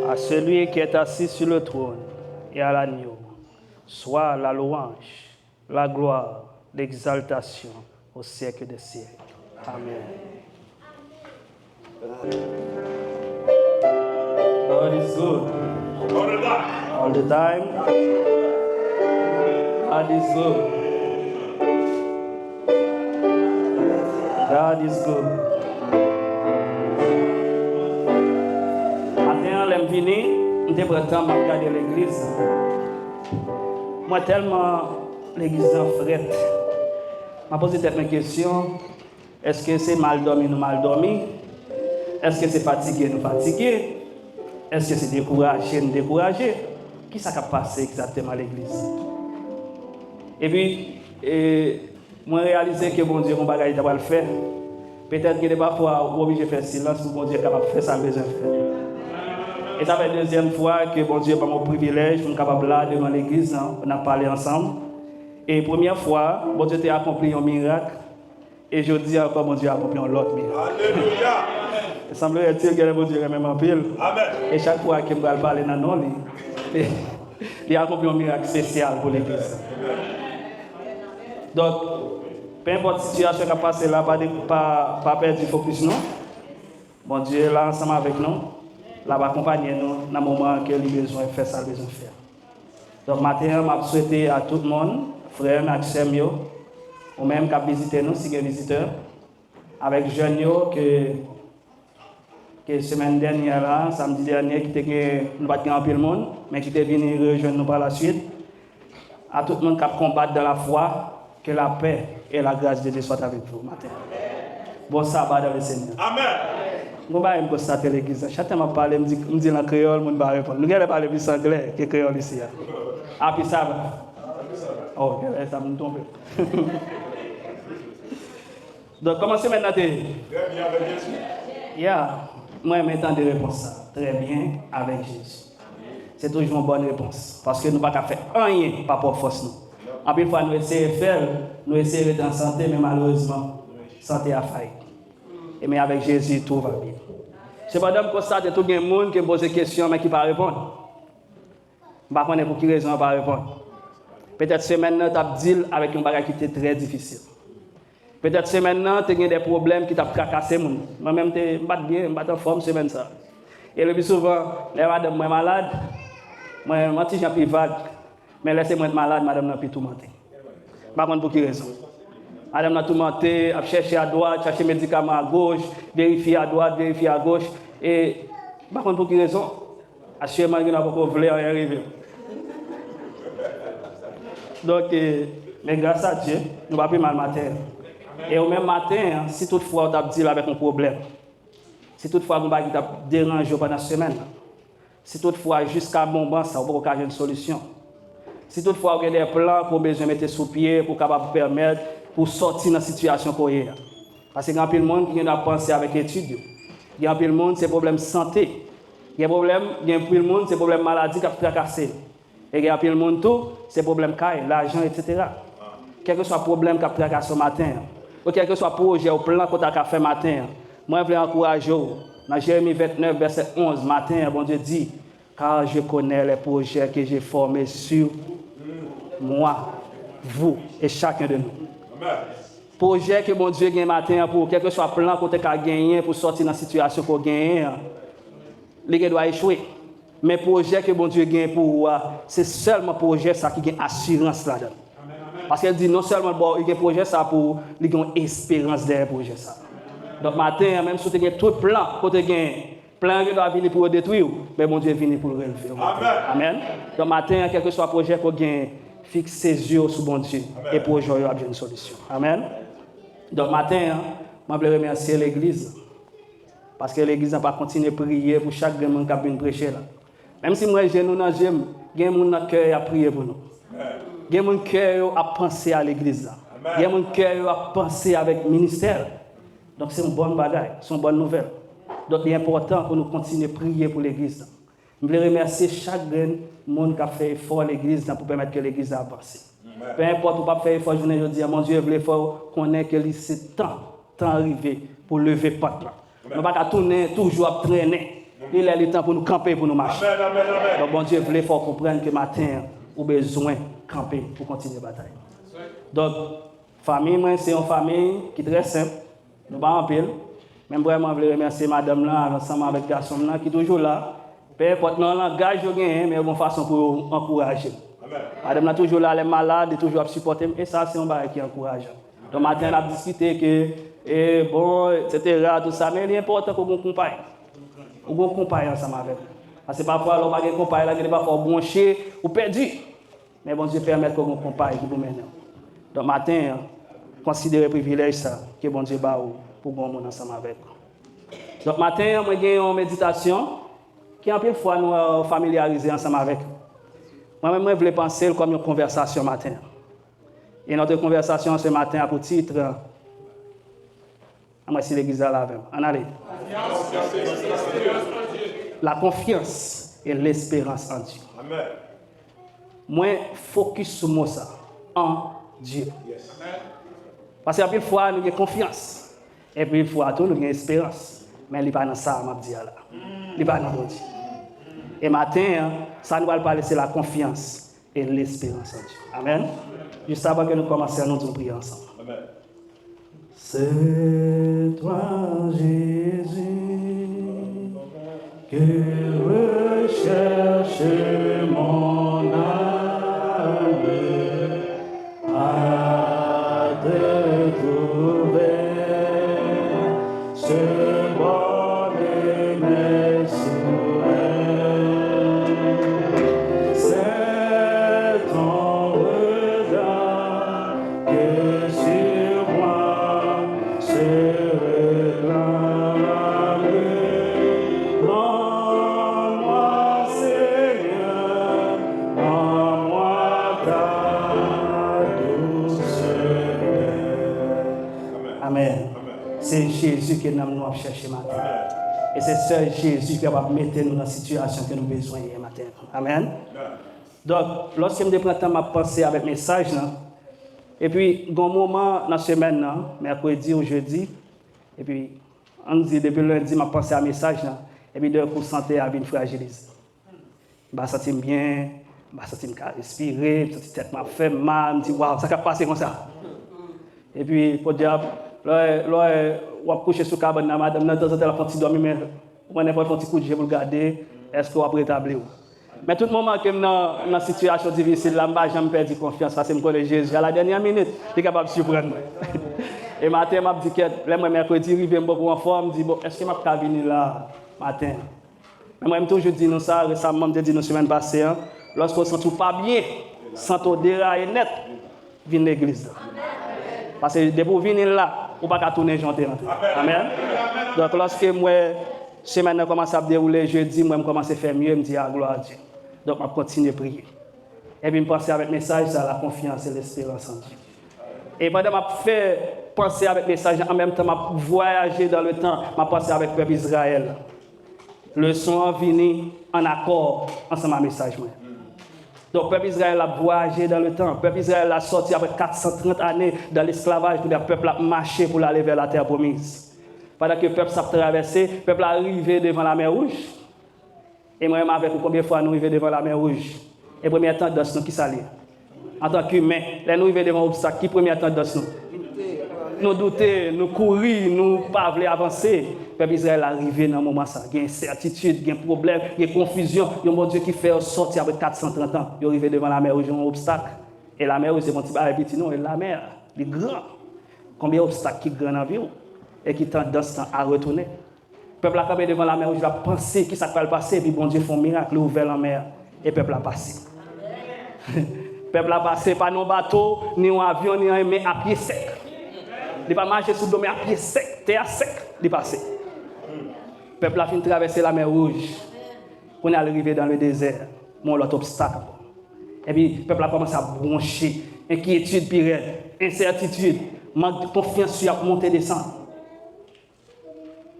À celui qui est assis sur le trône et à l'agneau, soit la louange, la gloire, l'exaltation au siècle des siècles. Amen. God is good. All the time. God is good. God is good. Maintenant, je suis venu, je suis prêt à regarder l'église. Moi, tellement l'église en frette. Je me pose une question. Est-ce que c'est mal dormi ou mal dormi? Est-ce que c'est fatigué ou fatigué? Est-ce que c'est découragé ou découragé? Qui ça a passé exactement à l'église? Et puis, moi, réalisé que bon Dieu, mon bagage va le faire. Peut-être que parfois, on est obligé de faire silence pour bon Dieu capable de faire ça besoin de faire. Et ça fait la deuxième fois que bon Dieu, par mon privilège, je suis capable là devant l'église, on a parlé ensemble. Et première fois, bon Dieu a accompli un miracle. Et je dis encore, mon Dieu a accompli un autre miracle. Alléluia! Il semblerait-il que mon Dieu est même en pile. Amen. Et chaque fois que je vais parler dans nos lits, il a accompli un miracle spécial pour l'église. Donc, peu importe la situation qui a passé là, pas perdre du focus, non. Bon Dieu est là ensemble avec nous. Là, va accompagner nous dans le moment que nous avons besoin de faire ça, besoin de faire. Donc, maintenant, je souhaite à tout le monde, frères, Maxime, ou même qui a visité nous, si vous êtes visiteurs, avec jeunes que semaine dernière, là, samedi dernier, qui était nous pas en pile monde, mais qui était venu rejoindre nous par la suite. À tout le monde qui a combattu dans la foi, que la paix et la grâce de Dieu soient avec vous matin. Bon sabbat dans le Seigneur. Amen. Je vais constater l'église. Chaque fois que je parle, je me dis en créole, je ne vais pas répondre. Nous allons parler plus anglais que créole ici. Ah, puis ça va. Oh, ça me tombe. Donc, commencez maintenant. Très bien avec Jésus. Yeah. Moi, je m'attends de réponse. Très bien avec Jésus. C'est toujours une bonne réponse. Parce que nous ne pouvons pas faire rien par propre force. En plus, nous essayons de faire, nous essayons d'être en santé, mais malheureusement, santé a failli. Mais avec Jésus, tout va bien. Cependant, je constate que tout le monde qui pose des questions, mais qui ne peut pas répondre. Je ne sais pas pour quelle raison il ne peut pas répondre. Peut-être que maintenant, tu as dit avec un bagage qui était très difficile. Peut-être que maintenant, tu as des problèmes qui t'ont fracassé. Moi-même, je suis bien, je suis en forme, semaine ça. Et le plus souvent, les madame sont malades. Moi, je suis un peu vague. Mais laissez-moi être malade, madame n'a plus tout menté. Par contre, pour quelle raison? Madame n'a tout menté, a cherché à droite, cherché médicaments à gauche, vérifier à droite, vérifier à gauche. Et par contre, pour quelle raison? Assurément, il n'a pas voulu y arriver. Donc, mais grâce à Dieu, nous ne va plus mal matin. Et au même matin, si toutefois on t'a dit avec un problème, si toutefois on t'a dérangé pendant la semaine, si toutefois jusqu'à un moment, ça va pas une solution. Si toutefois vous avez des plans pour besoin de mettre sous pied, pour capable permettre, pour sortir de la situation qu'on est. Parce qu'il y a un peu de monde qui a pensé avec études. Il y a un peu de monde, c'est problème de santé. Il y a un peu de monde, c'est problème de maladie qui a fracassé. Et il y a un peu de monde, tout, c'est problème de l'argent, etc. Quel que soit le problème qui a fracassé ce matin, ou quel que soit le projet ou plan qu'on a fait ce matin, moi je veux encourager dans Jérémie 29, verset 11, matin, bon Dieu dit, car je connais les projets que j'ai formés sur moi, vous et chacun de nous. Amen. Projet que mon Dieu gagne matin pour quel que soit le plan qu'on a gagné pour sortir dans la situation qu'on gagne, il doit échouer. Mais projet que mon Dieu gagne pour c'est seulement projet ça qui gagne assurance là-dedans. Parce qu'elle dit non seulement bon, il y a un projet ça pour il y a une espérance derrière le projet ça. Donc matin même si tu as tout plan côté gagne plan qui doit venir pour le détruire, mais mon Dieu vient pour le relever. Amen. Amen. Donc matin quel que soit le projet qu'on gagne, fixe ses yeux sur bon Dieu. Amen. Et pour aujourd'hui, il y a une solution. Amen. Donc matin, je veux remercier l'église. Parce que l'église n'a pas continué à prier pour chaque monde qui a venu prêcher là. Même si moi, j'ai nous dans j'aime, il y a mon cœur à prier pour nous. Il y a mon cœur à penser à l'église là. Il y a mon cœur à penser avec le ministère. Donc c'est une bonne bagaille, c'est une bonne nouvelle. Donc il est important pour nous continuer à prier pour l'église là. Je veux remercier chaque monde qui a fait effort à l'église pour permettre que l'église avance. Peu importe où pas faire effort, je dis à mon Dieu, je veux effort qu'on ait que c'est temps arrivé pour lever pas là. On ne va pas tourner toujours à traîner. Il est le temps pour nous camper, pour nous marcher. Donc, bon Dieu voulait faut comprendre que matin, ou besoin de camper pour continuer la bataille. Donc, famille, moi, c'est une famille qui est très simple. Nous ne pas en pile. Même vraiment, je veux remercier madame là, ensemble avec le garçon là, qui est toujours là. Peu importe le langage, je gagne, mais de façon pour encourager. Madame là, toujours là, elle est malade, toujours à supporter. Et ça, c'est un bagage qui encourage. Donc, matin, on a discuté que, bon, etc., tout ça, mais il est important que vous compagne. Vous compagne ensemble avec. Parce que parfois, l'homme a un compagne, là, il n'est pas fort branché ou perdu. Mais bon Dieu permet que vous compagne qui vous mène. Donc, matin, considérez le privilège ça, que bon Dieu bat pour bon monde ensemble avec. Donc, matin, moi, j'ai une méditation qui, en plus, fois, nous familiariser ensemble avec. Moi-même, je voulais penser comme une conversation matin. Et notre conversation ce matin a pour titre. Moi, si l'église là avec. En allez. La confiance et l'espérance en Dieu. Amen. Moi, focus sur moi ça. En Dieu. Yes. Parce qu'à une fois, nous avons confiance. Et puis, une fois, nous avons espérance. Mais il n'est pas dans ça, je dis là. Il n'est pas dans Dieu. Et matin, ça nous va parler, c'est la confiance et l'espérance en Dieu. Amen. Juste avant que nous commencions à nous prier ensemble. Amen. C'est toi, Jésus, que recherche mon âme à te trouver. Ce bon et mes souhaits, c'est ton regard que sur moi se réclame. Rends-moi, Seigneur, rends-moi ta douceur. Amen. C'est Jésus que nous avons cherché matin. Et c'est seul Jésus qui va mettre nous dans la situation que nous avons besoin hier matin. Amen. Donc, lorsque je prends le temps de penser avec le message, et puis, il y a un moment dans la semaine, mercredi ou jeudi, et puis, on dit depuis lundi, je pense à un message, et puis, d'un coup, santé a bien fragilisé. Je me sens bien, je me sens respirer, je me sens tête m'a fait mal, je me dis, waouh, ça va passer comme ça. Et puis, pour dire, là, on va coucher sur le cabane, madame, de temps en temps, elle va dormir, mais on va faire un petit coup de jeu pour regarder, est-ce qu'on va rétablir. Mais tout le moment que je suis dans une situation difficile, là, je me perds confiance parce que je connais Jésus. À la dernière minute, il est capable de surprendre. Et matin, je me dis que le mercredi, je suis beaucoup en forme, je me dis, bon, est-ce que je peux venir là, matin? Mais moi, je toujours dit nous ça, récemment, je dit nous la semaine passée, lorsqu'on ne se sent pas bien, sans te dérailler net, viens à l'église. Parce que depuis que vous venez là, vous ne pouvez pas tourner janté. Amen. Donc, lorsque moi, semaine commence à dérouler, jeudi, moi, je commence à faire mieux, je me dis, ah, gloire à Dieu. Donc, je continue à prier. Et puis, je pense avec le message, c'est la confiance et l'espérance en Dieu. Et pendant que je fais penser avec le message, en même temps, je voyager dans le temps, je pense avec le peuple Israël. Le son venu en accord ensemble avec le message. Donc, le peuple Israël a voyagé dans le temps. Le peuple Israël a sorti après 430 années dans l'esclavage pour le peuple a marché pour aller vers la terre promise. Pendant que le peuple s'est traversé, le peuple est arrivé devant la mer Rouge. Et moi-même, avec combien de fois nous arrivons devant la mer Rouge? Et première tendance, nous qui s'allie. En tant qu'humains, là, nous arrivons devant l'obstacle. Qui première tendance nous? Nous douter, nous courir, nous pas vouloir avancer. Le peuple Israël est arrivé dans un moment ça. Il y a incertitude, il y a problème, il y a confusion. Il y a un bon Dieu qui fait sortir après 430 ans. Il est arrivé devant la mer Rouge, un obstacle. Et la mer Rouge, c'est mon petit petit non, et la mer, il est grand. Combien d'obstacles qui grand en vie et qui tendance à retourner? Le peuple a campé devant la mer Rouge, il a pensé que ça va le passer, et puis bon Dieu fait un miracle, il a ouvert la mer, et le peuple a passé. Le peuple a passé pas nos bateaux, ni un avion, ni un mais à pied sec. Il n'a pas marché sous l'eau, mais à pied sec, terre sec, il est passé. Le peuple a fini de traverser la mer Rouge. On est arrivé dans le désert, mon l'autre obstacle. Et puis le peuple a commencé à broncher, inquiétude, pire, incertitude, manque de confiance sur monter et descendre.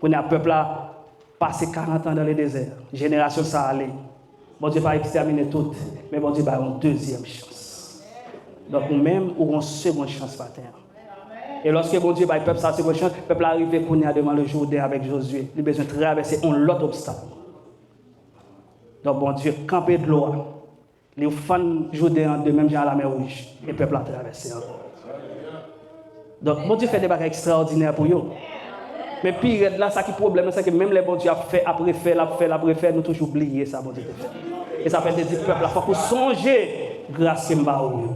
Le peuple a passé 40 ans dans le désert. Génération ça allait. Bon Dieu va exterminer tout, mais bon Dieu va avoir une deuxième chance. Donc nous-mêmes, nous avons une seconde chance par terre. Et lorsque bon Dieu va le peuple sa seconde chance, le peuple arrive devant le Jourdain avec Josué. Il a besoin de traverser un autre obstacle. Donc, bon Dieu, camper de l'eau. Les fans jouent de même genre à la mer Rouge. Et le peuple a traversé encore. Donc, bon Dieu fait des bagages extraordinaires pour eux. Mais pire, là, ça qui est problème, c'est que même les bon Dieu a fait, après fait, nous toujours oublié ça, bon Dieu fait. Et ça fait des peuples, il faut qu'on songe grâce à Mbaou.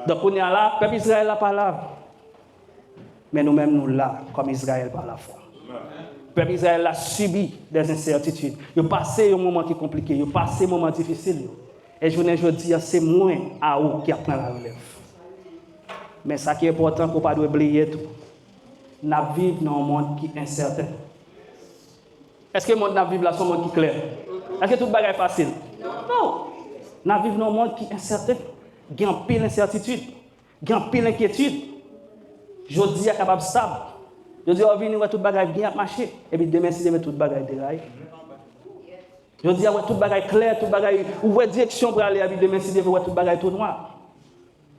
Donc, on est là, le peuple Israël n'a pas là. Mais nous-mêmes, nous là, comme Israël par la foi. Le peuple Israël a subi des incertitudes. Il a passé un moment qui est compliqué, il a passé un moment difficile. Et je vous dis, c'est moi à vous qui apprend la relève. Mais ça qui est important, pour ne pas oublier tout. Nous vivons dans un monde qui est incertain. Est-ce que le monde nous vivons là, c'est un monde qui est clair? Est-ce que tout le monde est facile? Non. Nous vivons dans un monde qui est incertain. Il y a un pile d'incertitude. Il y a un pile d'inquiétude. Je dis, capable de stable. Je dis, on vient tout le bagage bien marcher. Et puis demain, si demain, tout le bagage déraille. Je dis, tout le bagage clair, tout le bagage, où est direction pour aller, et puis demain, si demain, tout le bagage tout noir.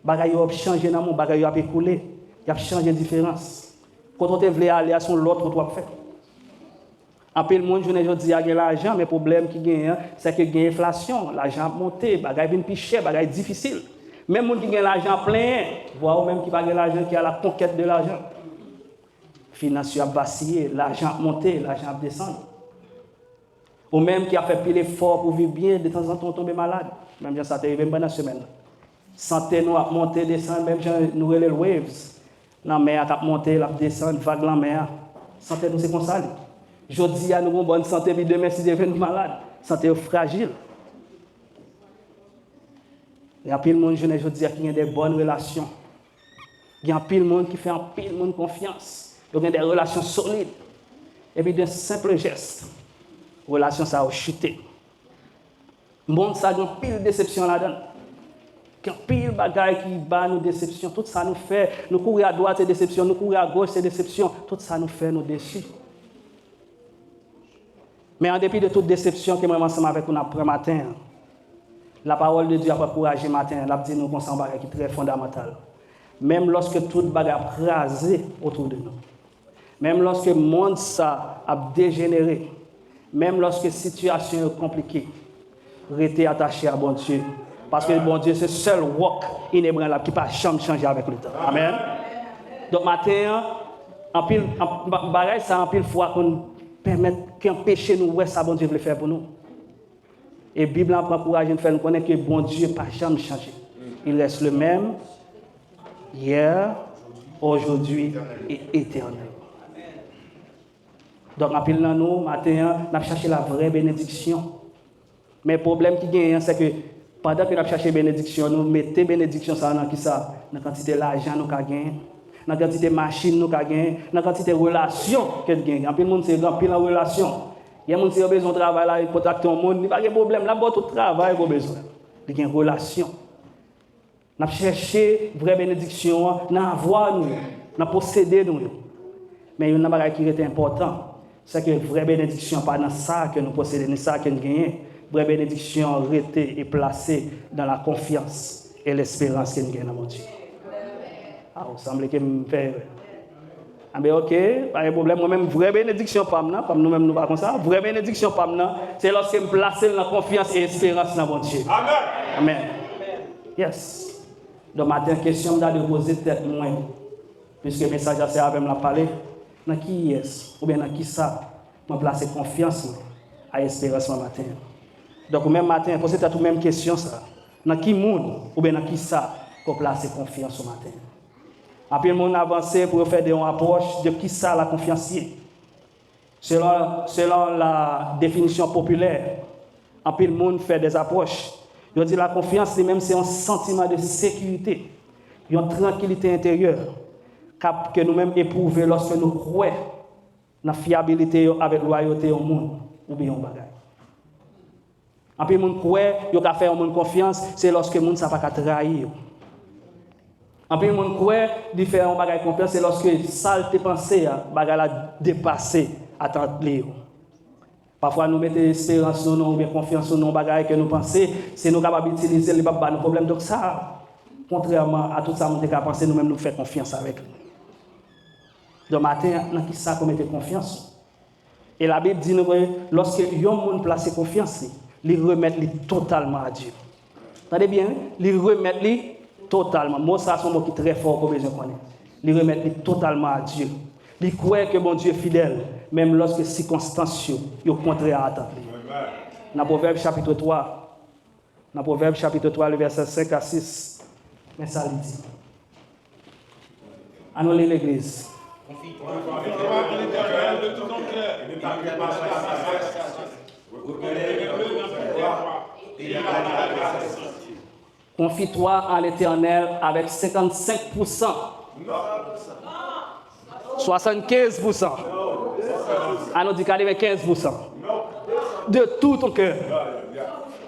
Le bagage a changé dans mon bagage, a écoulé. Il a changé de différence. Quand on veut aller à son l'autre, on doit faire. En peu le monde, je dis, il y a l'argent, mais le problème qui gagne, c'est qu'il y a l'inflation. L'argent a monté, le bagage est plus cher, le bagage est difficile. Même les gens qui gagnent l'argent plein, voire même qui gagnent l'argent qui a la conquête de l'argent. Financier a vacillé, l'argent a monté, l'argent a descendu. Ou même qui a fait pile effort pour vivre bien, de temps en temps on tombe malade. Même ça t'arrive même pendant la semaine. Santé nous a monté, descendu, même nous les waves. La mer a monté, la descend, vague la mer. Santé nous c'est comme ça. Je dis à nous une bonne santé, puis demain si devient malade, santé fragile. Il y a pile de monde, je dis, qui a des bonnes relations. Il y a pile de monde qui fait un pile de monde confiance. Il y a des relations solides. Et puis, d'un simple geste, relation ça a chuté. Le monde, ça a une pile de déception là-dedans. Il y a pile de bagailles qui bat nos déceptions. Tout ça nous fait, nous courir à droite, c'est déception. Nous courir à gauche, c'est déception. Tout ça nous fait, nous déçus. Mais en dépit de toute déception que moi, ensemble avec nous, après matin, la parole de Dieu a encouragé matin, elle a dit nous qu'on s'en bat qui est très fondamental. Même lorsque tout le bagage a crasé autour de nous, même lorsque le monde ça a dégénéré, même lorsque la situation est compliquée, restez attaché à bon Dieu. Parce que bon Dieu, c'est le seul roc inébranlable qui ne peut pas changer avec le temps. Amen. Donc matin, en pile, bagage ça en pile fois qu'on permet qu'un péché nous ouais ça bon Dieu veut faire pour nous. Et la Bible prend courage de faire nous connaître que bon Dieu n'a pas jamais changé. Il reste le même hier, aujourd'hui et éternel. Donc, en pile dans nous, matin, nous avons cherché la vraie bénédiction. Mais le problème qui gagne, c'est que pendant que nous avons cherché la bénédiction, nous mettons la bénédiction dans qui ça? Dans la quantité d'argent que nous avons gagné, dans la quantité de machines que nous avons gagné, dans la quantité de relations que nous avons gagné. En pile, monde, c'est grand pile en relation. Il y a des gens qui ont besoin de travail là, ils contactent le monde, il n'y a pas de problème. Là, tout travail, il y a besoin. Il y a une relation. Nous avons cherché la vraie bénédiction, nous avons nous, nous possédé nous. Mais il y a une chose qui est importante, c'est que la vraie bénédiction, pas dans ça que nous possédons, dans ça que nous gagnons. La vraie bénédiction arrêtée et placée dans la confiance et l'espérance que nous gagnons dans mon Dieu. Ah, vous semblez que me fait. Ah ben ok, pas de problème. Moi-même, vraie bénédiction, pas maintenant, comme nous-mêmes, nous pas comme ça. Vraie bénédiction, pas maintenant, c'est lorsque je me place dans la confiance et l'espérance dans mon Dieu. Amen. Amen. Yes. Donc, matin, question de poser tête moins. Puisque le message a servi à me parler. Dans qui est-ce? Ou bien dans qui ça? Je me place confiance à l'espérance matin. Donc, même matin, posez la même question. Ça. Dans qui monde? Ou bien dans qui ça? Pour placer confiance au matin. Après, le monde avancé pour faire des approches de qui ça la confiance. Selon la définition populaire, après, le monde fait des approches. Je dis la confiance, même c'est un sentiment de sécurité, une tranquillité intérieure que nous-mêmes éprouvons lorsque nous croyons dans la fiabilité avec la loyauté au monde ou bien au bagage. Après, le monde croit, il a fait un monde confiance, c'est lorsque le monde ne va pas trahir. En plus, mon croit de faire un bagage confiance, c'est lorsque ça te pensé, bagage a dépassé à tant de Parfois, nous mettons espérance dans nous, ou bien confiance dans nos bagages que nous pensons, c'est nous capables d'utiliser les problèmes. Donc ça, contrairement à tout ça, nous sommes capables de penser, nous-mêmes nous faisons confiance avec lui. Donc matin, dans qui ça qu'on mette confiance? Et la Bible dit nous que lorsque un monde place confiance, il remet totalement à Dieu. Attendez bien, il remet totalement. Moi, ça, c'est un mot qui est très fort pour besoin connaître. Il remet totalement à Dieu. Il croit que mon Dieu est fidèle, même lorsque les circonstances sont contraires à attendre. Dans Proverbe chapitre 3, le verset 5 à 6, mais ça le dit. Allons lire l'église. Confie-toi en l'Éternel de tout ton cœur et ne t'appuie pas sur ta sagesse. Confie-toi en l'Éternel avec 55%. 75%. Allons dire 95%. De tout ton cœur.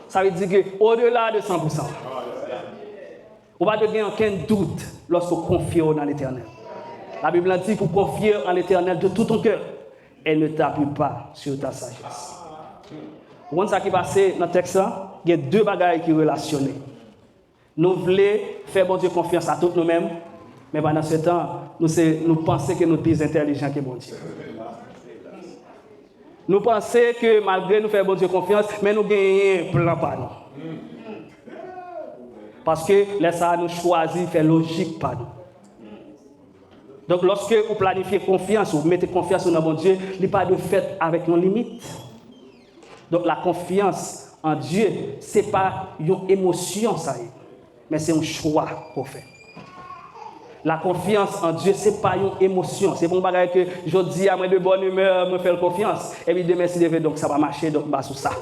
Ça veut dire qu'au-delà de 100%. On va devenir aucun doute lorsqu'on confie dans l'Éternel. La Bible dit pour confier en l'Éternel de tout ton cœur et ne t'appuie pas sur ta sagesse. Vous voyez ce qui passe dans le texte, il y a deux bagages qui sont relationnés. Nous voulons faire bon Dieu confiance à tous nous-mêmes, mais pendant ce temps, nous pensons que nous sommes plus intelligents que bon Dieu. Nous pensons que malgré nous faire bon Dieu confiance, mais nous gagnons plein pas nous. Parce que là, ça nous choisit faire logique pas nous. Donc, lorsque vous planifiez confiance, vous mettez confiance dans bon Dieu, il n'y a pas de fait avec nos limites. Donc, la confiance en Dieu, ce n'est pas une émotion, ça y est, mais c'est un choix qu'on fait. La confiance en Dieu, ce n'est pas une émotion. C'est bon bagage que je dis à moi de bonne humeur, me faire confiance. Et puis demain, si donc ça va marcher, donc bah, sur ça.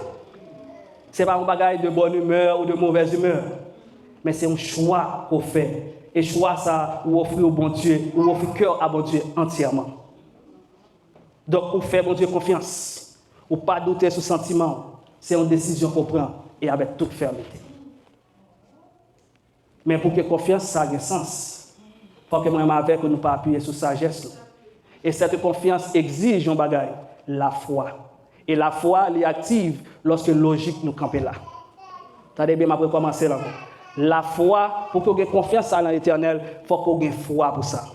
Ce n'est pas un bagage de bonne humeur ou de mauvaise humeur. Mais c'est un choix qu'on fait. Et choix ça, ou offrir au bon Dieu, ou offrir cœur à bon Dieu entièrement. Donc, on fait bon Dieu confiance. Ou pas douter sur sentiment. C'est une décision qu'on prend et avec toute fermeté. Mais pour que confiance, ça ait un sens. Il faut que moi avec nous pas appuyer sur sagesse. Et cette confiance exige un bagage, la foi. Et la foi, elle est active lorsque logique nous campe là. Attendez bien, je vais commencer là. La foi, pour qu'on ait confiance en l'Éternel, il faut qu'on ait foi pour ça.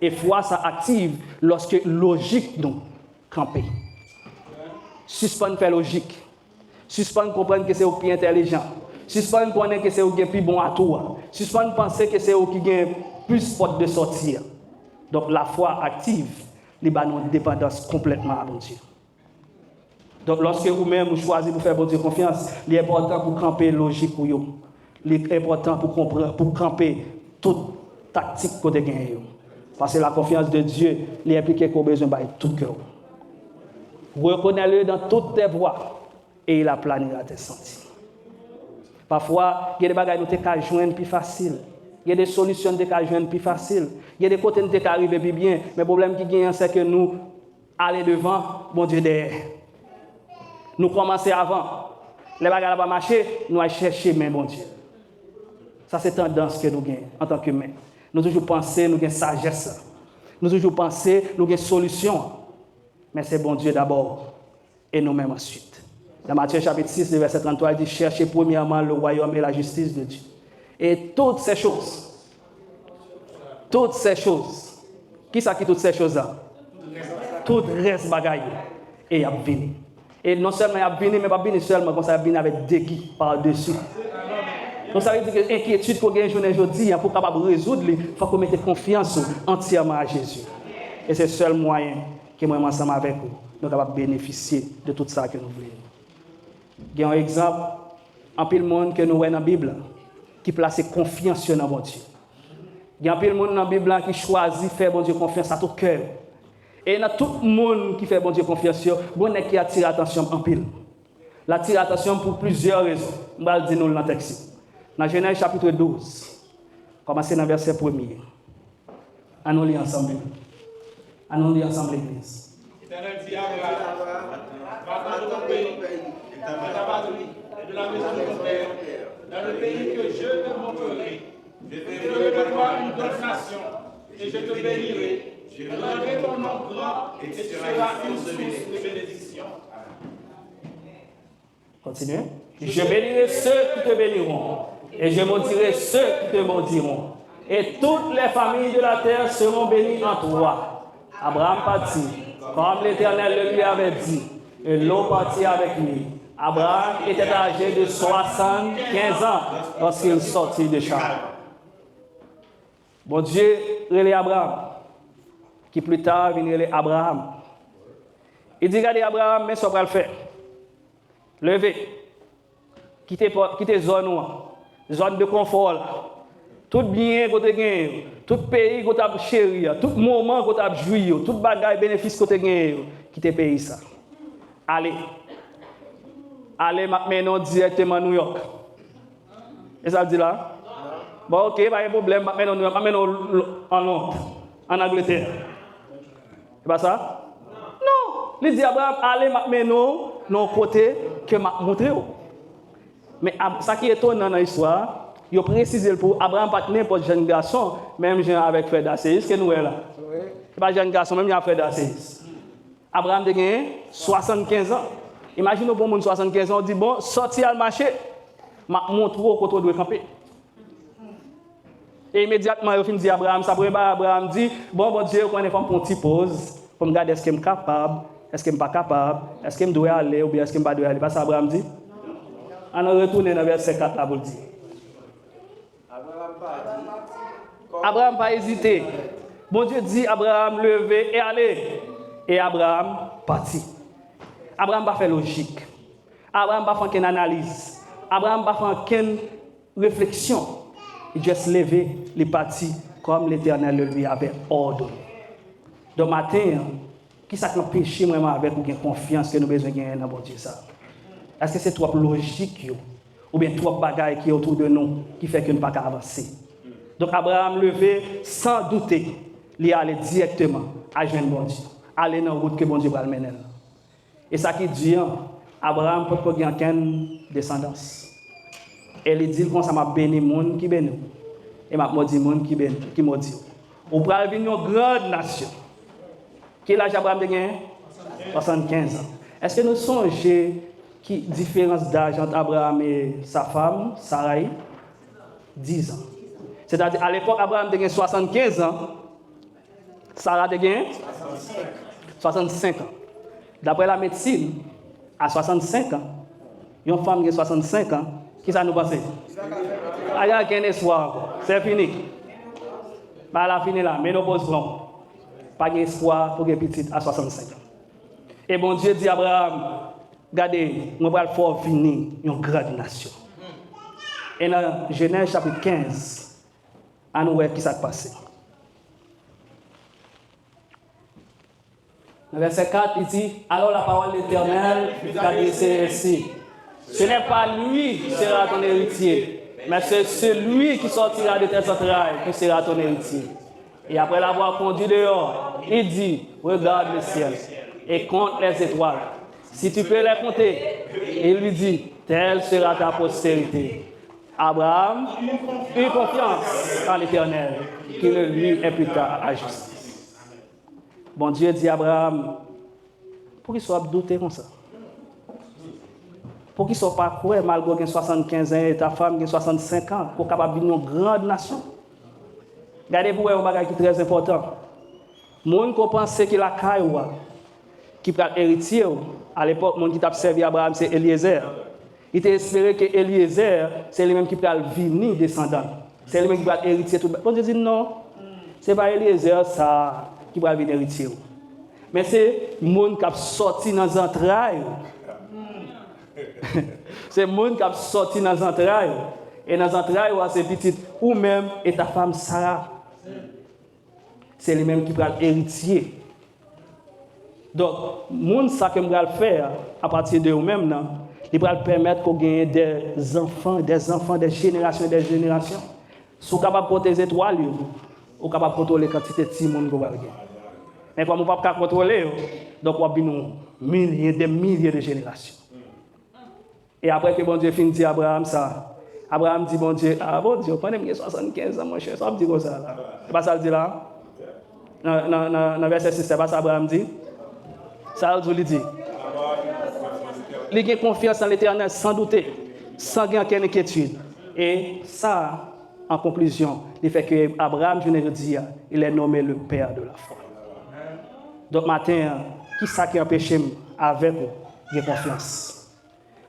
Et foi, ça active lorsque logique nous campe. Suspendre faire logique. Suspendre comprendre que c'est au plus intelligent. Suspendre connaître que c'est au plus bon à tout. Suspendre penser que c'est au qui gagne plus porte de sortir. Donc la foi active, il y a une dépendance complètement à bon Dieu. Donc lorsque vous-même vous choisissez pour faire bon Dieu confiance, il est important pour camper logique pour vous. Il est important pour comprendre, pour camper toute tactique que vous avez. Parce que la confiance de Dieu, il implique qu'on a besoin de tout cœur. Reconnais-le dans toutes tes voies et il a plané à tes sentiers. Parfois, il y a des bagages qui sont joindre plus facile. Il y a des solutions qui sont joindre plus facile. Il y a des côtés qui arrivent plus bien. Mais le problème qui gagne, c'est que nous allons devant, bon Dieu derrière. Nous commençons avant. Les bagages ne vont pas marcher, nous allons chercher, mais bon Dieu. Ça, c'est une tendance que nous gagnons en tant qu'humains. Nous toujours penser, nous avons sagesse. Nous toujours penser, nous avons solution. Mais c'est bon Dieu d'abord et nous-mêmes ensuite. Dans Matthieu chapitre 6, verset 33, il dit « Cherchez premièrement le royaume et la justice de Dieu. » Et toutes ces choses, qui ça qui toutes ces choses-là? Tout reste bagaille et il y a venu. Et non seulement il y a venu, mais pas venu seulement, comme ça, il y a venu avec déguis par-dessus. Donc ça veut dire que l'inquiétude qu'on gagne aujourd'hui, pour capable résoudre, il faut qu'on mette confiance entièrement à Jésus. Et c'est le seul moyen que moi, ensemble avec vous, nous sommes capables de bénéficier de tout ça que nous voulons. Il y a un exemple, en pile monde que nous voyons dans la Bible, qui place confiance dans mon Dieu. Il y a un pile monde dans la Bible qui choisit de faire bon Dieu confiance à tout cœur. Et dans tout le monde qui fait bon Dieu confiance, bon est qui attire l'attention en pile. L'attire l'attention pour plusieurs raisons. Je vais le dire dans le texte. Dans Genèse chapitre 12, commencez dans le verset 1er. Allons lire ensemble. Allons lire ensemble l'église. L'Éternel dit à Abraham, va dans ton pays, de ta patrie, et de la maison de ton père, dans le pays que je te montrerai. Je ferai de toi une grande nation, et je te bénirai. Je rendrai ton nom grand, et tu seras une source de bénédiction. Continuez. Je bénirai ceux qui te béniront, et je maudirai ceux qui te maudiront. Et toutes les familles de la terre seront bénies en toi. Abraham partit, comme l'Éternel le lui avait dit, et l'eau partit avec lui. Abraham était âgé de 75 ans lorsqu'il sortit de Charan. Bon Dieu, relève Abraham, qui plus tard viendrait Abraham. Il dit, regardez Abraham, mais ça va le faire. Levez, quittez zone de confort là. Tout bien que vous avez, tout pays que vous avez chéri, tout moment que vous avez joui, tout bagage bénéfice que vous avez, quittez le pays ça. Allez maintenant directement à New York. Et ça veut dire là? Bon, ok, pas de problème, maintenant New York, maintenant en Londres, en Angleterre. C'est pas ça? Non! Il dit Abraham, allez maintenant dans le côté que je montré. Mais ça qui est étonnant dans l'histoire, il a précisé pour Abraham, pas n'importe quel jeune garçon, même jeune avec Fred Asséis, que nous est là. Ce n'est pas un jeune garçon, même avec Fred Asséis. Abraham a 75 ans. Imaginez pour monde 75 ans, on dit bon, sorti à le marché, je montre où on doit camper. Et immédiatement, il dit Abraham, ça Abraham dit bon Dieu, on est pour une petite pause, pour me regarder est-ce que je suis capable, est-ce que je ne suis pas capable, est-ce que je dois aller ou bien est-ce que je ne dois pas aller. Parce que Abraham dit, on a retourné dans le verset 4 là pour le dire. Abraham n'a pas hésité. Bon Dieu dit Abraham, levez et allez. Et Abraham partit. Abraham n'a pas fait logique. Abraham n'a pas fait une analyse. Abraham n'a pas fait une réflexion. Il juste levé, il est parti comme l'Éternel lui avait ordonné. Donc matin, qui ça peut pécher vraiment avec ou confiance que nous avons besoin de dans bon Dieu ça? Est-ce que c'est trop logique ou bien trop bagaille qui est autour de nous qui fait que nous ne pouvons pas avancer? Donc Abraham levé sans douter, il allait directement à joindre bon Dieu, aller dans la route que bon Dieu va le mener. Et ça qui dit, Abraham peut pas avoir aucune descendance. Et il dit comme ça m'a béni monde qui béni et m'a maudit monde qui béni qui maudit. On va venir une grande nation. Quel âge Abraham a gagné? 75 ans. Est-ce que nous songeons qui différence d'âge entre Abraham et sa femme, Sarai? 10 ans. C'est-à-dire, à l'époque, Abraham a 75 ans, Sarah a 65 ans. D'après la médecine, à 65 ans, une femme qui a 65 ans, qui ça nous passe? Il y a aucun espoir. C'est fini. Bah, la fini là, ménopause blanc. Pas d'espoir pour les petites à 65 ans. Et bon Dieu dit à Abraham, regardez, nous allons faire venir une grande nation. Et dans Genèse chapitre 15, à nous voir qui s'est passé. Dans verset 4, il dit, alors la parole de l'Éternel fut adressée ainsi. Ce n'est pas lui qui sera ton héritier, mais c'est celui qui sortira de tes entrailles qui sera ton héritier. Et après l'avoir conduit dehors, il dit, regarde le ciel et compte les étoiles. Si tu peux les compter, il lui dit, telle sera ta postérité. Abraham eut confiance en l'Éternel, qui le lui imputa à justice. Bon Dieu dit à Abraham, pour qu'il soit douté comme ça. Pour qu'il ne soit pas quoi, malgré qu'il ait 75 ans et ta femme qui a 65 ans, pour capable devenir une grande nation. Regardez-vous un bagage qui est très important. Moun qui pense qu'il a Kaïwa, qui peut héritier, à l'époque, moun qui t'a servi Abraham, c'est Eliezer. Il était espéré que Eliezer, c'est lui-même qui peut venir descendant. C'est lui-même qui va héritier tout. Bon Dieu dit non, ce n'est pas Eliezer ça qui va venir héritier. Mais c'est moun qui a sorti dans les entrailles. C'est moun qui a sorti dans les entrailles. Et dans les entrailles, c'est petit ou même et ta femme Sarah. C'est lui-même qui va héritier. Donc, moun ça que va faire à partir de vous-même, il va permettre qu'on gagne des enfants, des générations. Si vous êtes capable de porter les étoiles, vous êtes capable de contrôler la quantité de monde que vous avez. Mais comme vous ne pouvez pas contrôler, donc vous avez des milliers de générations. Et après que bon Dieu finit dire Abraham ça, Abraham dit bon Dieu, bon Dieu, pendant que j'ai 75 ans, mon cher, ça me dit comme ça là. C'est pas ça le dit là? Dans verset 6, c'est pas ça Abraham dit? Ça le dit. Il a confiance en l'Éternel sans douter, sans aucune inquiétude. Et ça, en conclusion, il fait que Abraham, je ne le dis, il est nommé le père de la foi. Donc matin, qui ça qui empêche avec vous de confiance.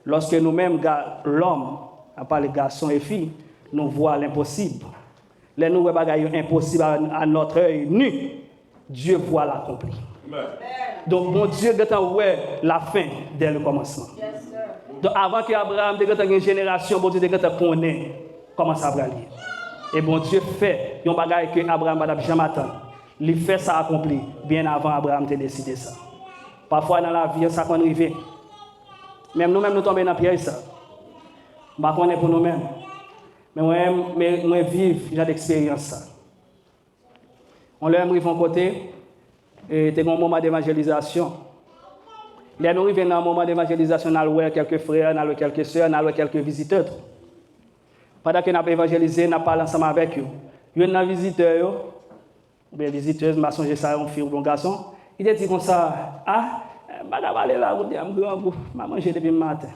Lorsque nous-mêmes, l'homme, à part les garçons et filles, nous voient l'impossible. Les nous voyons impossible à notre œil nu, Dieu voit l'accompli. Donc, mon Dieu, ouais la fin dès le commencement. Donc, avant qu'Abraham ait une génération, bon Dieu connaît comment ça va aller. Et bon Dieu fait un bagage que Abraham n'a jamais attendu. Il fait ça accompli bien avant Abraham de décider ça. Parfois dans la vie, ça qu'on arrive. Même nous-mêmes, nous tombons dans le piège. Ça. Je ne sais pas pour nous-mêmes. Mais moi, vivre, j'ai d'expérience. Ça. On l'a arrivé à côté, et c'était un moment d'évangélisation. Là, nous arrivons dans un moment d'évangélisation, nous avons quelques frères, nous avons quelques sœurs, nous avons quelques visiteurs. Pendant que nous avons évangélisé, nous avons parlé ensemble avec eux. Il y a un visiteur, ou bien visiteuse, je me suis ça, un fille ou un garçon. Il a dit comme ça, ah, madame, allez là, vous dites, je vais manger depuis le matin.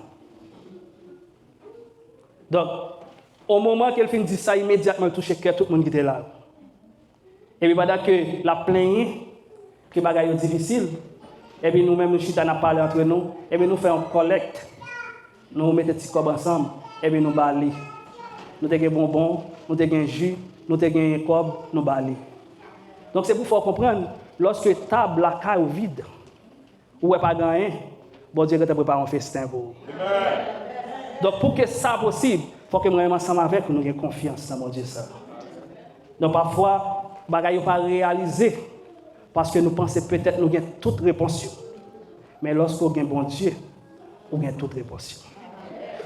Donc, au moment qu'elle finit de dire ça, immédiatement, elle touche tout le monde qui était là. Et puis, pendant que la plainte, que les choses sont difficiles, et puis nous-mêmes, nous chutons à parler entre nous, et puis nous faisons une collecte. Nous mettons des petits cobs ensemble, et puis nous balayons. Nous avons des bonbons, nous avons des jus, nous avons des cobs, nous balayons. Donc c'est pour faire comprendre, lorsque la table la caille vide, ou n'est pas gagné, bon Dieu te prépare un festin pour vous. Donc pour que ça soit possible, il faut que nous ensemble avec nous ayons confiance dans mon Dieu. Ça. Donc parfois, les choses ne sont pas réalisées parce que nous pensons peut-être que nous avons toute réponse. Mais lorsque nous avons bon Dieu, nous avons toute réponse.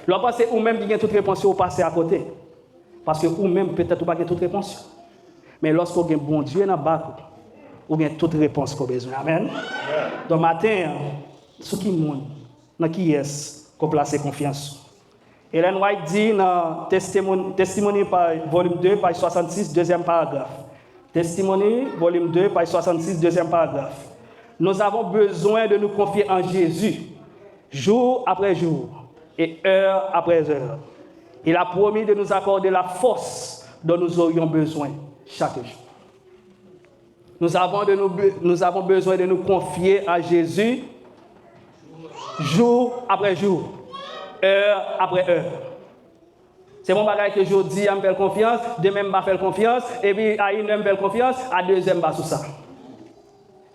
Lorsque vous pensez vous-même qui avez toute réponse, vous passez à côté. Parce que vous-même peut-être vous n'avez pas toute réponse. Mais lorsque vous avez bon Dieu dans le bas, vous avez toute réponse que vous avez besoin. Amen. Donc matin, ce qui monde, dans qui est-ce qu'on place confiance? Ellen White dit dans Testimony volume 2, page 66, deuxième paragraphe. Testimony, volume 2, page 66, deuxième paragraphe. Nous avons besoin de nous confier en Jésus, jour après jour et heure après heure. Il a promis de nous accorder la force dont nous aurions besoin chaque jour. Nous avons besoin de nous confier à Jésus, jour après jour, heure après heure. C'est mon bagage que je dis, je me fais confiance, demain je me fais confiance, et puis à une je me fais confiance, à deuxième je sous ça.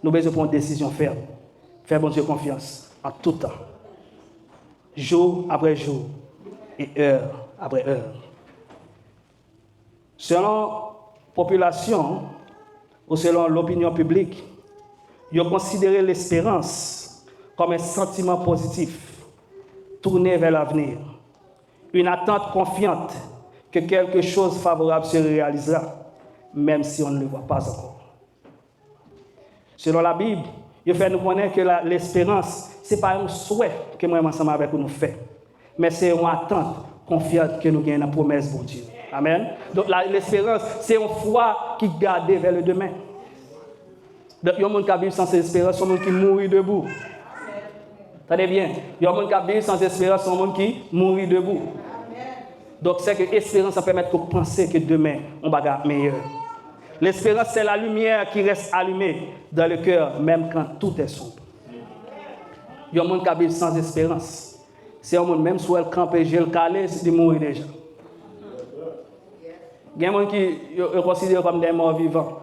Nous avons besoin de prendre une décision ferme. Faire bon Dieu confiance en tout temps. Jour après jour et heure après heure. Selon la population ou selon l'opinion publique, ils ont considéré l'espérance comme un sentiment positif, tourné vers l'avenir. Une attente confiante que quelque chose de favorable se réalisera, même si on ne le voit pas encore. Selon la Bible, il fait nous connaître que l'espérance, ce n'est pas un souhait que moi ensemble avec nous faisons, mais c'est une attente confiante que nous gagnons dans la promesse de Dieu. Amen. Donc l'espérance, c'est une foi qui garde vers le demain. Donc il y a des gens qui vivent sans espérance, il y a des gens qui mourent debout. Tenez bien, il y a des gens qui vivent sans espérance, il y a des gens qui mourent debout. Donc c'est que l'espérance ça permet de penser que demain, on va être meilleur. L'espérance, c'est la lumière qui reste allumée dans le cœur, même quand tout est sombre. Il y a des gens qui vivent sans espérance. C'est un monde, même si elle campe et je le calé, c'est de mourir déjà. Il y a des gens qui considèrent comme des morts vivants.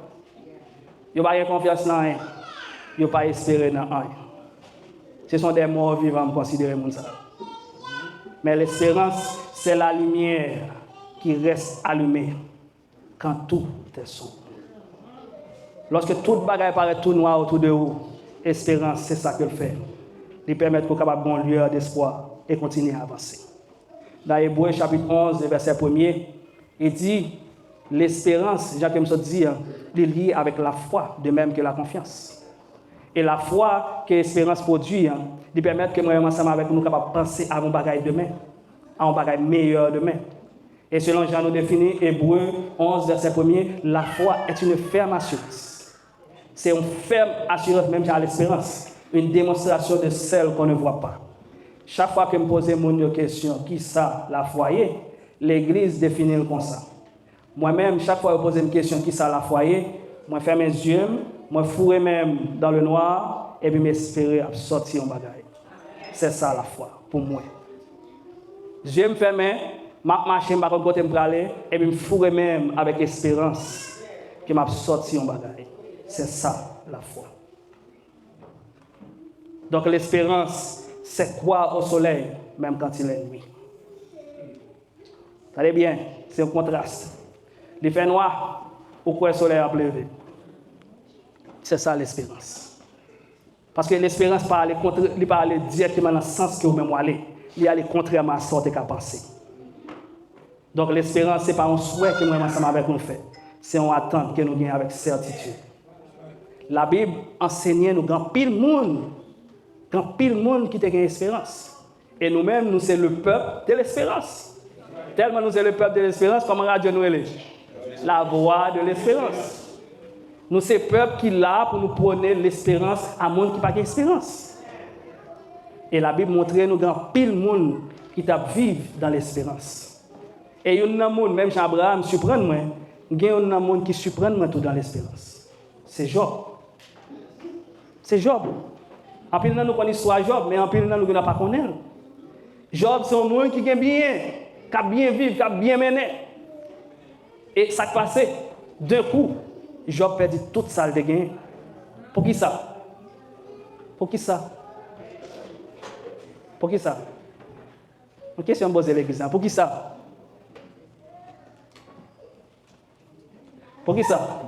Ils n'ont pas confiance dans rien. Ils n'ont pas espéré dans rien. Ce sont des morts vivants, considérés comme ça. Mais l'espérance, c'est la lumière qui reste allumée quand tout est sombre. Lorsque tout bagaille paraît tout noir autour de vous, l'espérance, c'est ça qu'elle fait. Il permet qu'on ait une bonne lueur d'espoir et continuer à avancer. Dans Hébreux chapitre 11, verset 1er, il dit, l'espérance, Jacques me dit, est liée avec la foi, de même que la confiance. Et la foi que l'espérance produit, il permet que nous, ensemble avec nous, capables de penser à un bagaille demain, à un bagaille meilleur demain. Et selon Jean nous définit, Hébreux 11, verset 1er, la foi est une ferme assurance. C'est une ferme assurance, même à l'espérance, une démonstration de celle qu'on ne voit pas. Chaque fois que je me pose une question, qui ça la foi est, l'Église définit comme ça. Moi-même, chaque fois que je pose une question, qui ça la foi est, moi ferme mes yeux, moi fourre même dans le noir, et puis m'espérer à sortir en bagaille. C'est ça la foi pour moi. Je me ferme, m'a marcher par côté me aller et puis me fourrer même avec espérance que m'a sorti en bagaille. C'est ça la foi. Donc l'espérance, c'est croire au soleil même quand il est nuit. Allez bien, c'est un contraste. Il fait noir, pourquoi le soleil a levé? C'est ça l'espérance. Parce que l'espérance parle directement dans le sens que vous-même allez. Il aller contrairement à ce que vous pensez. Donc l'espérance, ce n'est pas un souhait que nous ensemble avec nous fait. C'est une attente que nous gagnons avec certitude. La Bible enseigne nous grand pile monde qui a une espérance. Et nous-mêmes, nous sommes le peuple de l'espérance. Tellement nous sommes le peuple de l'espérance, comme Radio nous est la voix de l'espérance. Nous sommes le peuple qui est là pour nous prôner l'espérance à monde qui n'a pas d'espérance. Et la Bible montre nous grand pile monde qui vivent dans l'espérance. Et il y a un monde, même Abraham surprend moi, il y a un monde qui surprend moi tout dans l'espérance. C'est Job. C'est Job. En plus, nous connaissons l'histoire Job, mais en plus, nous ne connaissons pas connaître. Job, c'est un monde qui est bien, qui a bien vécu, qui a bien mené. Et ça qui passe, d'un coup, Job perdit toute sa de gain. Pour qui ça? Pour qui ça? Pour qui ça? Une question posée à l'église. Pour qui ça? Pour qui ça?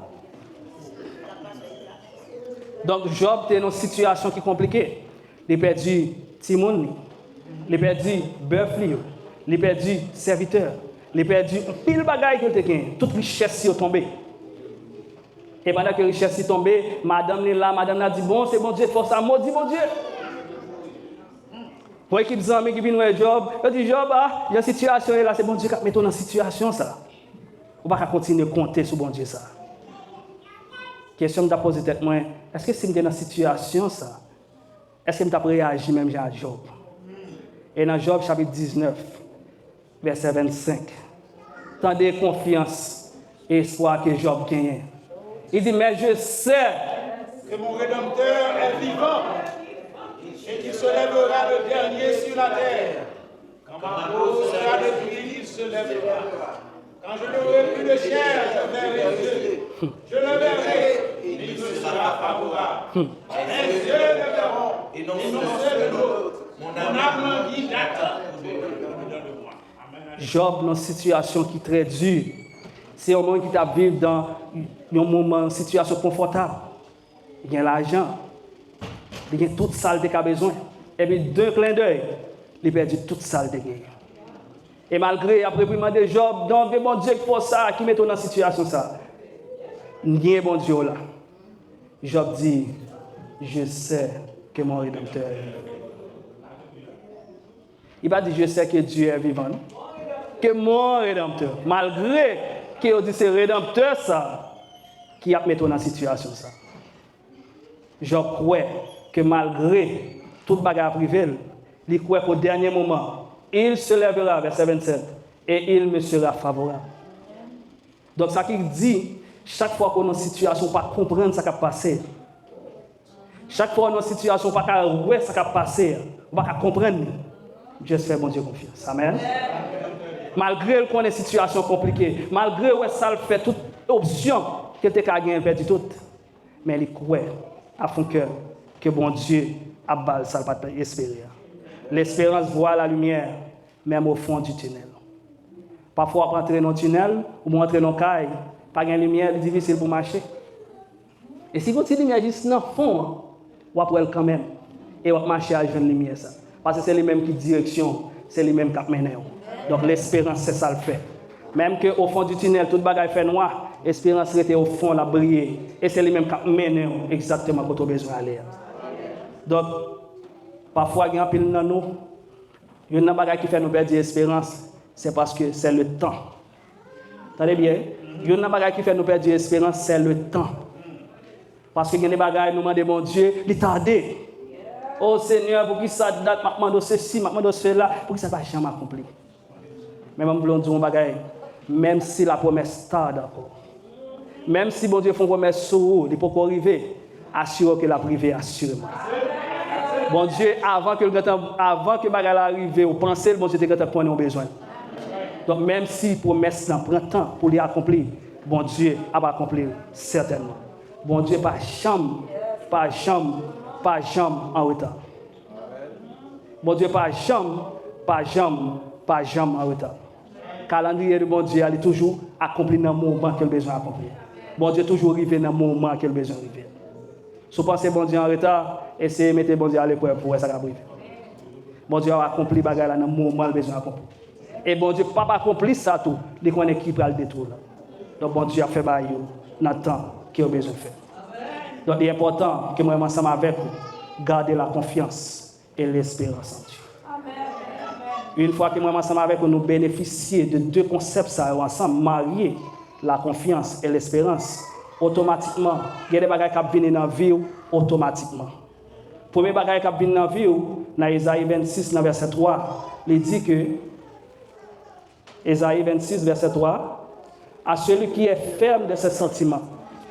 Donc Job était dans une situation qui est compliquée. Il a perdu Timon, il a perdu bœuf, il a perdu serviteur, il a perdu pile bagaille qu'il a gagné. Toute richesse est tombée. Et pendant que la richesse est tombée, madame est là, madame a dit bon, c'est bon Dieu, force à maudit bon Dieu. Pour l'équipe des amis qui viennent voir Job, il dit Job, il y a une situation là, c'est bon Dieu qui met dans une situation ça. On va continuer à compter sur bon Dieu ça. Question que je pose tête moi, est-ce que si je suis dans une situation ça, est-ce que je vais réagir même à Job? Et dans Job chapitre 19, verset 25, tendez confiance et espoir que Job gagne. Il dit, mais je sais que mon Rédempteur est vivant et qu'il se lèvera le dernier sur la terre. Quand ma peau sera détruite, il se lèvera. Quand je n'aurai plus de chair, je verrai Dieu. Je le verrai et il me sera favorable. Les yeux le verront et non ceux de l'autre. Mon âme dit d'attendre. Job dans une situation qui est très dure. C'est un monde qui vit dans un moment, une situation confortable. Il a l'argent, il a toute salle qu'il a besoin. Et puis, d'un clin d'œil, il a perdu toute salle de gain. Et malgré, après, il demande Job, donc, bon Dieu, qui fait ça, qui met dans une situation ça. Il y a un bon Dieu là. Job dit, je sais que mon Rédempteur est vivant. Il va dire, je sais que Dieu est vivant. Que mon Rédempteur, malgré qu'il dit c'est Rédempteur ça, qui a mis dans une situation ça. Je crois que malgré toute bagarre privée, il croit qu'au dernier moment, il se lèvera, verset 27, et il me sera favorable. Donc ça qui dit, chaque fois qu'on est dans une situation, on ne peut pas comprendre ce qui a passé. Chaque fois qu'on est dans une situation, on ne peut pas voir ce qui a passé. On ne peut pas comprendre. Dieu fait mon Dieu confiance. Amen. Malgré qu'on ait une situation compliquée, malgré que ça fait toute option qu'il ait gagné, perdu tout, mais il croit à son cœur que bon Dieu a balle, ça ne va pas espérer. L'espérance voit la lumière, même au fond du tunnel. Parfois, pour entrer dans le tunnel, ou entrer dans le caille, pas de lumière, c'est difficile pour marcher. Et si votre lumière est juste dans le fond, vous pouvez quand même, et vous marcher à la lumière. Ça. Parce que c'est les mêmes qui direction, c'est les mêmes qui mènent. Donc l'espérance, c'est ça le fait. Même qu'au fond du tunnel, toute bagaille fait noir, l'espérance était au fond, la briller. Et c'est les mêmes qui mènent exactement quand on a besoin d'aller. Donc, parfois, il y a un peu dans nous, il y a une bagaille qui fait nous perdre l'espérance, c'est parce que c'est le temps. Attendez bien, il y a une bagaille qui fait nous perdre l'espérance, c'est le temps. Parce que il y a des bagailles, nous demandons, mon Dieu, les tarder. Oh Seigneur, pour qui ça date, maintenant de ceci, maintenant de cela, pour que ça ne va jamais accomplir. Mais même si on dit un bagaille, même si la promesse tarde encore, même si bon Dieu fait une promesse sur vous, il ne peut pas arriver, assurez que la privée assurément. Bon Dieu, avant que bagarre arrive, vous pensez le bon Dieu que vous avez besoin. Donc même si promesse prend temps pour les accomplir, bon Dieu va accomplir certainement. Bon Dieu pas chambre en retard. Bon Dieu pas chambre en retard. Calendrier de bon Dieu est toujours accompli dans le moment qu'il a besoin d'accomplir. Bon Dieu toujours arrivé dans le moment qu'il a besoin d'arriver. Si vous pensez bon Dieu en retard, essayez de mettre bon Dieu à l'épreuve pour ça arriver. Bon Dieu a accompli bagarre dans le moment qu'il a besoin d'accomplir. Et bon Dieu pas accompli ça tout, il connaît qui va le détour. Donc bon Dieu a fait bail dans le temps qu'il a besoin de faire. Donc il est important que moi ensemble avec vous garder la confiance et l'espérance en Dieu. Une fois que moi ensemble avec vous nous bénéficier de deux concepts ça ensemble marier la confiance et l'espérance, automatiquement il y a des bagages qui viennent dans la vie automatiquement. Premier bagage qui vient dans la vie dans Ésaïe 26 dans verset 3, il dit que Ésaïe 26 verset 3, à celui qui est ferme de ses sentiments,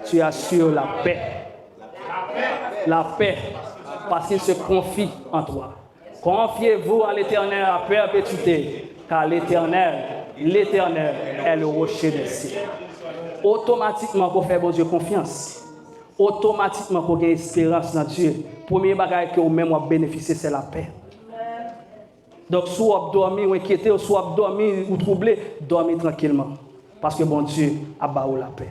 tu assures la paix. La paix, parce qu'il se confie en toi. Confiez-vous à l'Éternel à perpétuité, car l'Éternel est le rocher des cieux. Automatiquement, pour faire bon Dieu confiance, automatiquement, pour gagner espérance dans Dieu, premier bagage que vous-même vous bénéficiez, c'est la paix. Donc, si vous dormez ou inquiété, ou si vous dormez ou troublé, dormez tranquillement. Parce que bon Dieu a baou la paix.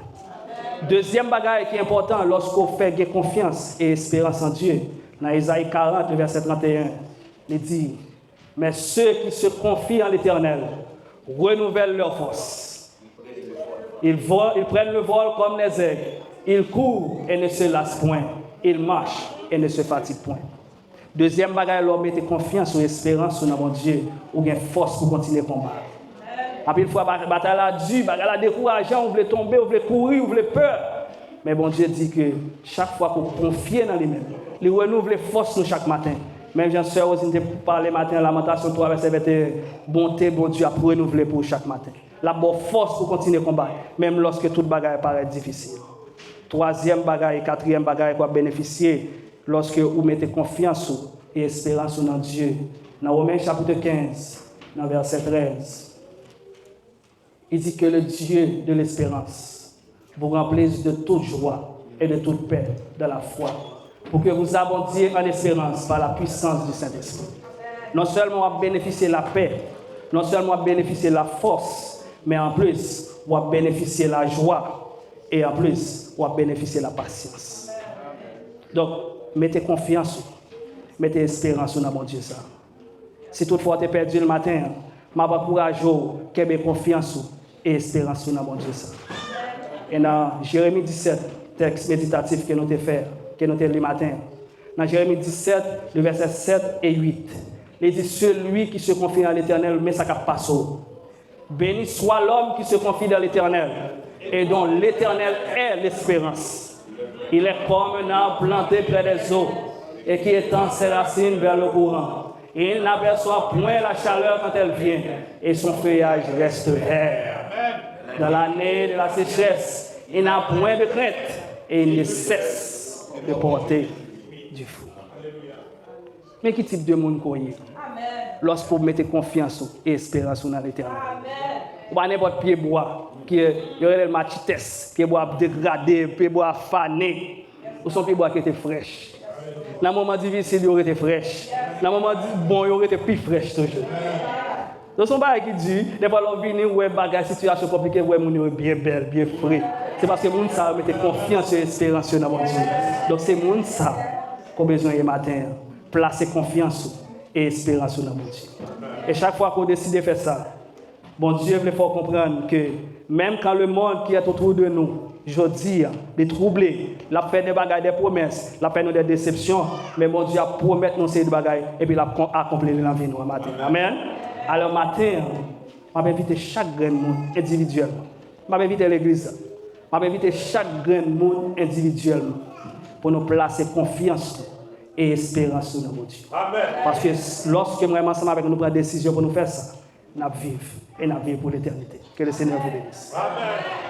Deuxième bagage qui est important lorsque vous faites confiance et espérance en Dieu, dans Ésaïe 40, verset 31, il dit, mais ceux qui se confient en l'Éternel renouvellent leur force. Ils prennent le vol comme les aigles. Ils courent et ne se lassent point. Ils marchent et ne se fatiguent point. Deuxième bagage, leur mettez confiance ou espérance dans mon Dieu, ou bien force pour continuer le combat. Après une fois, la bataille a dû, la bataille a découragé, on voulait tomber, on voulait courir, on voulait peur. Mais bon Dieu dit que chaque fois qu'on confie dans lui-même, il renouvelle les forces nous chaque matin. Même Jean-Sœur aussi nous parlé matin, Lamentation 3, verset 21, bonté, bon Dieu a renouvelé pour chaque matin. La bonne force pour continuer le combat, même lorsque toute bagaille paraît difficile. Troisième bagaille, quatrième bagaille pour bénéficier lorsque vous mettez confiance et espérance dans Dieu. Dans Romains chapitre 15, dans verset 13, il dit que le Dieu de l'espérance vous remplisse de toute joie et de toute paix dans la foi, pour que vous abondiez en espérance par la puissance du Saint-Esprit. Non seulement vous bénéficiez de la paix, non seulement vous bénéficiez de la force, mais en plus, vous bénéficiez de la joie et en plus, vous bénéficiez de la patience. Donc, mettez confiance, mettez espérance dans mon Dieu. Ça. Si toutefois tu es perdu le matin, je m'encourage à avoir confiance et espérance dans mon Dieu. Ça. Et dans Jérémie 17, texte méditatif que nous avons fait, que nous avons lu le matin, dans Jérémie 17, le verset 7 et 8, il dit celui qui se confie à l'Éternel, mais ça ne passe pas. Béni soit l'homme qui se confie dans l'Éternel et dont l'Éternel est l'espérance. Il est comme un arbre planté près des eaux et qui étend ses racines vers le courant. Et il n'aperçoit point la chaleur quand elle vient et son feuillage reste vert. Dans l'année de la sécheresse, il n'a point de crainte et il ne cesse de porter du fruit. Mais quel type de monde croyez lorsque vous mettez confiance et espérance dans l'Éternel? Ou pas n'importe pied bois qui y aurait le machites, pied bois dégradé, pied bois fané, ou son pied bois qui était fraîche. Dans le moment difficile, il aurait été fraîche. Dans le moment bon, il aurait été plus fraîche toujours. Donc son bagage qui dit, des fois l'on vient où bagage situation compliquée, où mon est bien belle, bien frais. C'est parce que moun ça mettait confiance et espérance dans mon Dieu. Donc c'est moun ça qu'on a besoin le matin, placer confiance et espérance dans mon Dieu. Et chaque fois qu'on décide de faire ça, bon Dieu veut faire comprendre que même quand le monde qui est autour de nous, je dis, est troublé, la fait des bagages, des promesses, la fait des déceptions, mais mon Dieu a promis nous ces bagages et puis il a accompli dans la vie nous matin. Amen. Alors matin, je vais inviter chaque grand monde individuellement. Je vais inviter l'église. Je vais inviter chaque grand monde individuellement pour nous placer confiance et espérance dans mon Dieu. Amen. Parce que lorsque nous ensemble avec nous prenons décision pour nous faire ça, nous vivons et nous vivons pour l'éternité. Que le Seigneur vous bénisse. Amen.